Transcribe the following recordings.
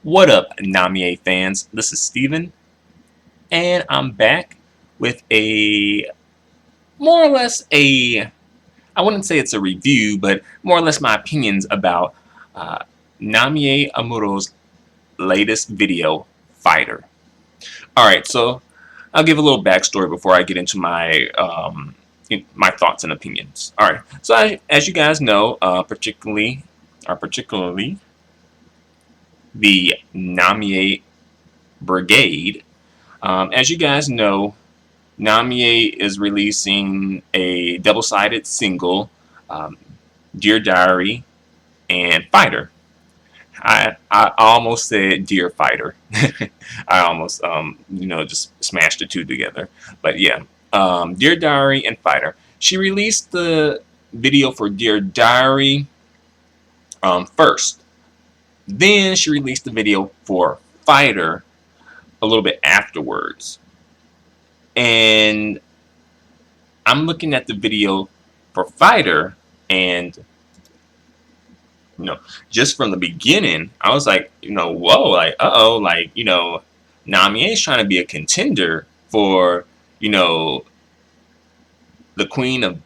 What up, Namie fans? This is Steven, and I'm back with a more or less I wouldn't say it's a review, but more or less my opinions about uh, Namie Amuro's latest video, Fighter. Alright, so I'll give a little backstory before I get into my thoughts and opinions. Alright, so as you guys know, particularly the Namie Brigade. As you guys know, Namie is releasing a double-sided single, um, Dear Diary and Fighter. I almost said Dear Fighter. I almost just smashed the two together. But yeah, Dear Diary and Fighter. She released the video for Dear Diary first. Then she released the video for Fighter a little bit afterwards. And I'm looking at the video for Fighter, and just from the beginning, I was like, whoa, like, uh-oh, like, Namie is trying to be a contender for, the queen of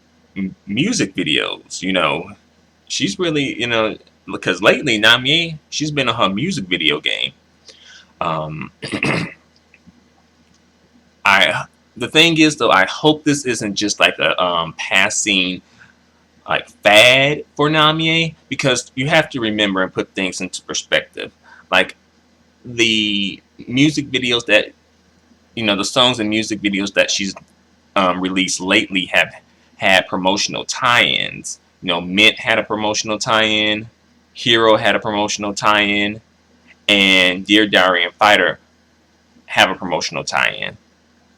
music videos. She's really, because lately Namie, she's been on her music video game. Um, the thing is though, I hope this isn't just like a passing like fad for Namie, because you have to remember and put things into perspective. Like the music videos that the songs and music videos that she's released lately have had promotional tie-ins. Mint had a promotional tie-in, Hero had a promotional tie-in, and Dear Diary and Fighter have a promotional tie-in.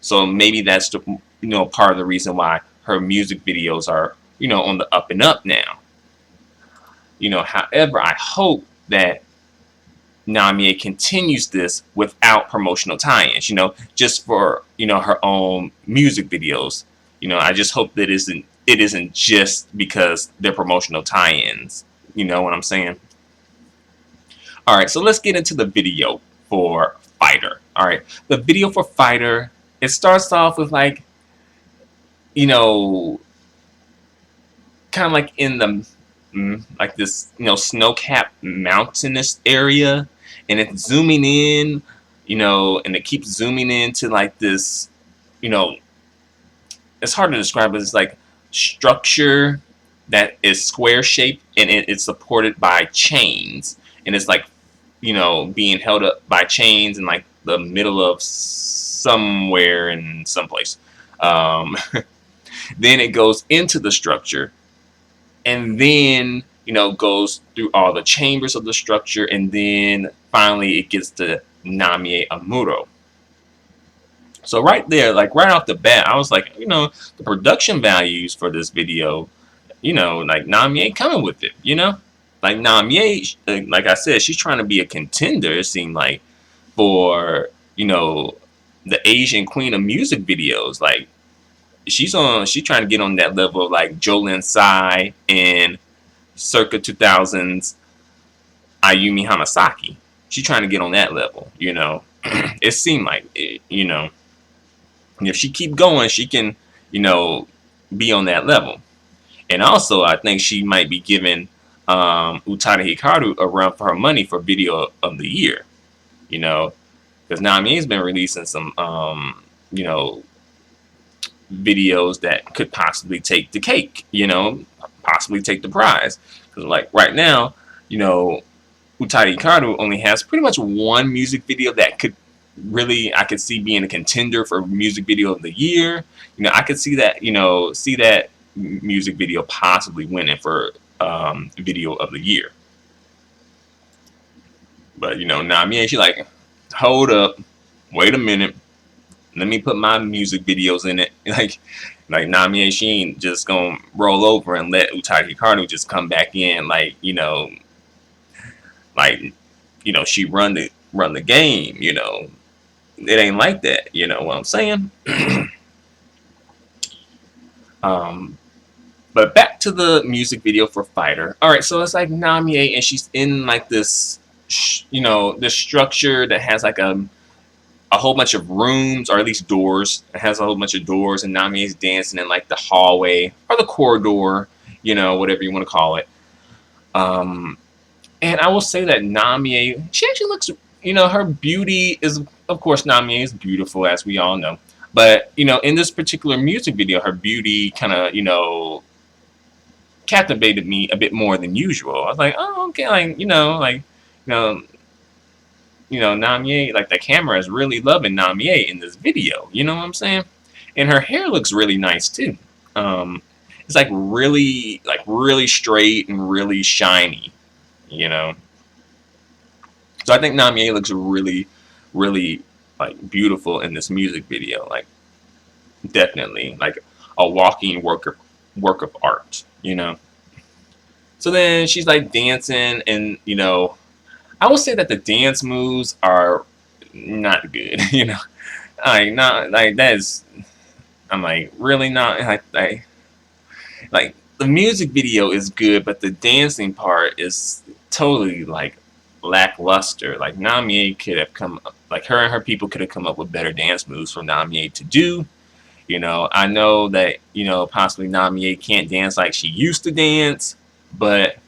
So maybe that's the part of the reason why her music videos are on the up and up now. However, I hope that Namie continues this without promotional tie-ins, just for her own music videos. I just hope that it isn't just because they're promotional tie-ins. You know what I'm saying? All right, so let's get into the video for Fighter. All right, the video for Fighter, it starts off with like, kind of like in the like this snow-capped mountainous area, and it's zooming in, and it keeps zooming into like this, it's hard to describe, but it's like structure that is square shaped, and it's supported by chains, and it's like being held up by chains in like the middle of somewhere in someplace. Then it goes into the structure, and then goes through all the chambers of the structure, and then finally it gets to Namie Amuro. So right there, like right off the bat, I was like, the production values for this video, like Namie coming with it, like Namie, like I said, she's trying to be a contender. It seemed like for the Asian queen of music videos. Like she's trying to get on that level of like Jolin Tsai and circa 2000s Ayumi Hamasaki. She's trying to get on that level, It seemed like it, if she keep going, she can, be on that level. And also, I think she might be giving Utada Hikaru a run for her money for video of the year, because Namie's been releasing some, videos that could possibly take the cake, possibly take the prize. Because like right now, Utada Hikaru only has pretty much one music video that could really, I could see being a contender for music video of the year. I could see that, see that music video possibly winning for video of the year. But Namie, she like, hold up, wait a minute, let me put my music videos in it. Like Namie, she ain't just gonna roll over and let Utada Hikaru just come back in, like she run the game. It ain't like that. You know what I'm saying? But back to the music video for Fighter. All right, so it's like Namie, and she's in like this this structure that has like a whole bunch of rooms, or at least doors. It has a whole bunch of doors, and Namie's dancing in like the hallway or the corridor, whatever you want to call it. And I will say that Namie, she actually looks, her beauty is, of course, Namie is beautiful, as we all know. But, in this particular music video, her beauty kind of, captivated me a bit more than usual. I was like, oh, okay, like, you know, Namie, like the camera is really loving Namie in this video. You know what I'm saying? And her hair looks really nice too. Um, it's like really straight and really shiny. You know, so I think Namie looks really, really like beautiful in this music video. Like definitely like a walking work of art. So then she's like dancing, and I will say that the dance moves are not good. Like not like that is. I'm like really not like the music video is good, but the dancing part is totally like lackluster. Like Namie could have like her and her people could have come up with better dance moves for Namie to do. I know that possibly Namie can't dance like she used to dance, but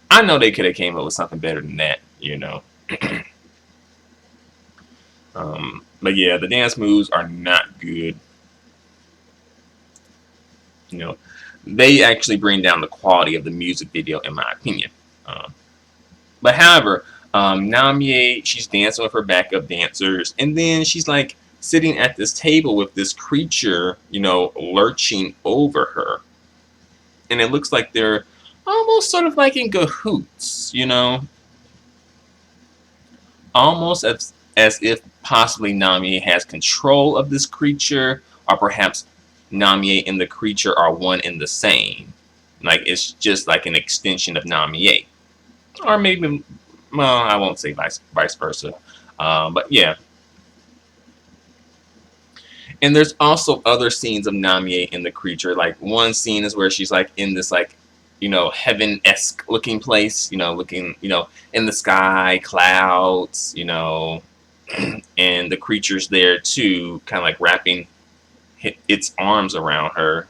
I know they could have came up with something better than that. But yeah, the dance moves are not good. You know, they actually bring down the quality of the music video, in my opinion. But however, Namie, she's dancing with her backup dancers, and then she's like sitting at this table with this creature, lurching over her, and it looks like they're almost sort of like in cahoots, almost as if possibly Namie has control of this creature, or perhaps Namie and the creature are one and the same. Like it's just like an extension of Namie, or maybe, well, I won't say vice versa, but yeah. And there's also other scenes of Namie and the creature. Like one scene is where she's like in this like, heaven-esque looking place, looking, in the sky, clouds, and the creature's there too, kind of like wrapping its arms around her.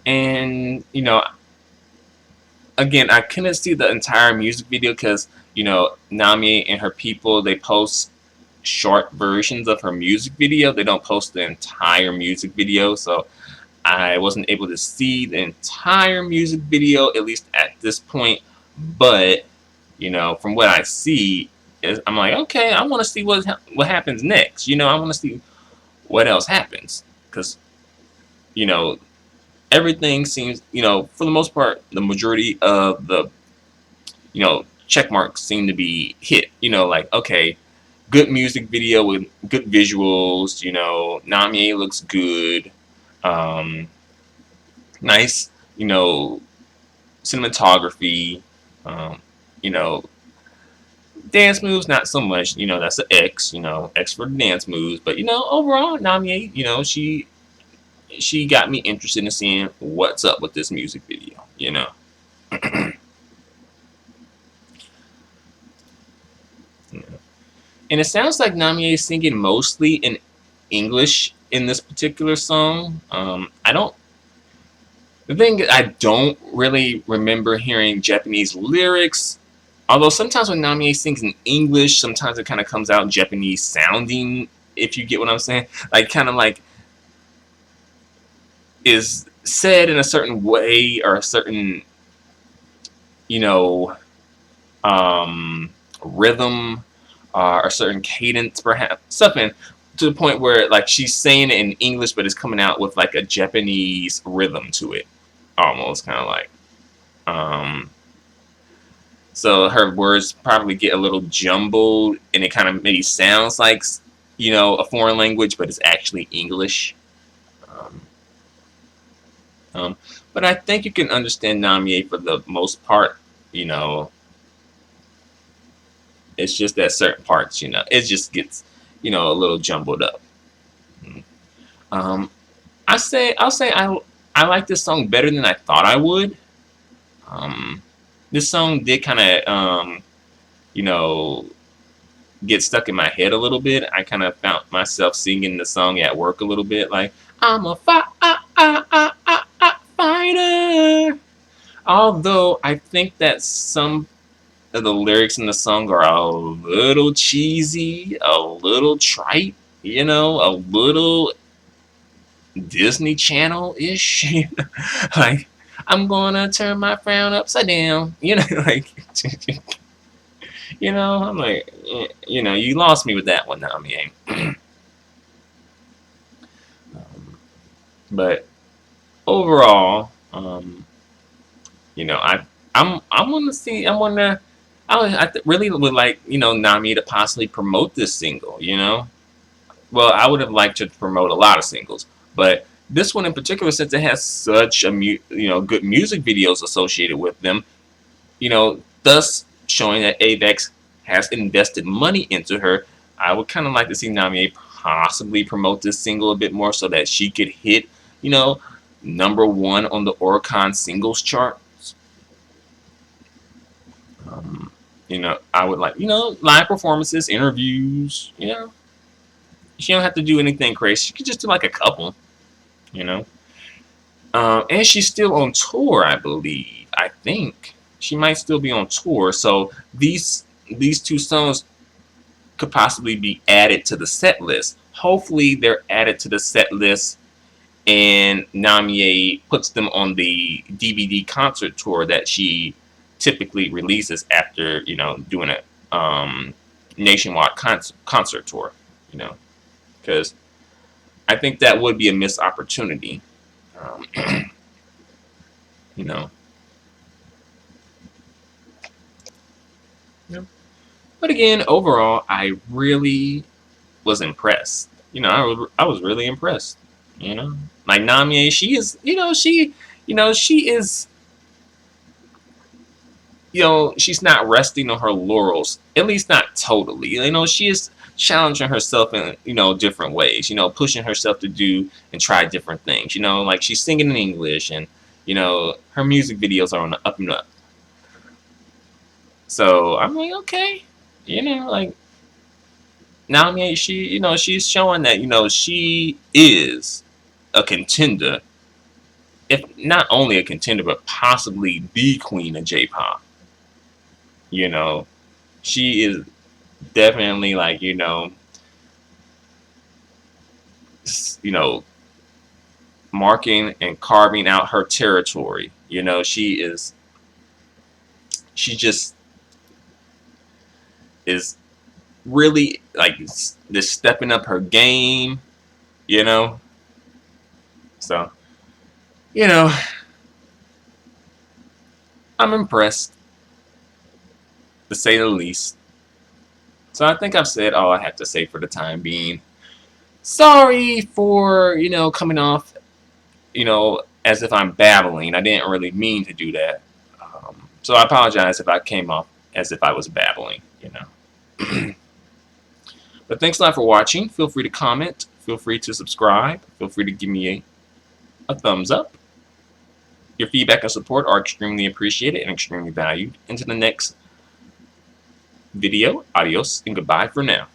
And, again, I couldn't see the entire music video because, Namie and her people, they post short versions of her music video. They don't post the entire music video, so I wasn't able to see the entire music video, at least at this point. But from what I see, I'm like, okay, I want to see what happens next. I want to see what else happens, because everything seems, for the most part, the majority of the check marks seem to be hit. Like, okay, good music video with good visuals. Namie looks good. Nice, cinematography. You know, dance moves not so much. That's an X. X for the dance moves. But overall, Namie, she got me interested in seeing what's up with this music video. And it sounds like Namie is singing mostly in English in this particular song. The thing is, I don't really remember hearing Japanese lyrics. Although sometimes when Namie sings in English, sometimes it kind of comes out Japanese sounding, if you get what I'm saying. Like, kind of like is said in a certain way, or a certain, rhythm, or a certain cadence, perhaps. Something to the point where, like, she's saying it in English, but it's coming out with, like, a Japanese rhythm to it. Almost, kind of like. So her words probably get a little jumbled, and it kind of maybe sounds like, a foreign language, but it's actually English. But I think you can understand Namie for the most part. It's just that certain parts, it just gets, a little jumbled up. I'll say I like this song better than I thought I would. this song did kind of you know, get stuck in my head a little bit. I kind of found myself singing the song at work a little bit, like I'm a fighter. Although I think that some of the lyrics in the song are a little cheesy, a little trite, you know, a little Disney Channel ish. Like, I'm gonna turn my frown upside down, you know, like, you know, I'm like, you know, you lost me with that one, Namie. But overall, you know, I'm gonna see, really would like, you know, Namie to possibly promote this single, you know. Well, I would have liked to promote a lot of singles, but this one in particular, since it has such a you know, good music videos associated with them, you know, thus showing that Avex has invested money into her. I would kind of like to see Namie possibly promote this single a bit more so that she could hit, you know, #1 on the Oricon singles charts. You know, I would like, you know, live performances, interviews, you know. She don't have to do anything crazy. She could just do like a couple, you know. And she's still on tour, I believe. I think she might still be on tour. So these two songs could possibly be added to the set list. Hopefully, they're added to the set list, and Namie puts them on the DVD concert tour that she typically releases after, you know, doing a nationwide concert tour. You know, because I think that would be a missed opportunity. Um, you know. Yeah. But again, overall, I really was impressed. You know, I was really impressed. You know, like Namie, she is, you know, she is, you know, she's not resting on her laurels. At least not totally. You know, she is challenging herself in, you know, different ways. You know, pushing herself to do and try different things. You know, like she's singing in English, and you know, her music videos are on the up and up. So I'm like, okay, you know, like Namie, she, you know, she's showing that, you know, she is a contender, if not only a contender, but possibly the queen of J-pop. You know, she is definitely like, you know, marking and carving out her territory. You know, she just is really like this stepping up her game. You know, so you know, I'm impressed to say the least. So I think I've said all I have to say for the time being. Sorry for, you know, coming off, you know, as if I'm babbling. I didn't really mean to do that. So I apologize if I came off as if I was babbling, you know. But thanks a lot for watching. Feel free to comment. Feel free to subscribe. Feel free to give me a thumbs up. Your feedback and support are extremely appreciated and extremely valued. Until the next video, adios and goodbye for now.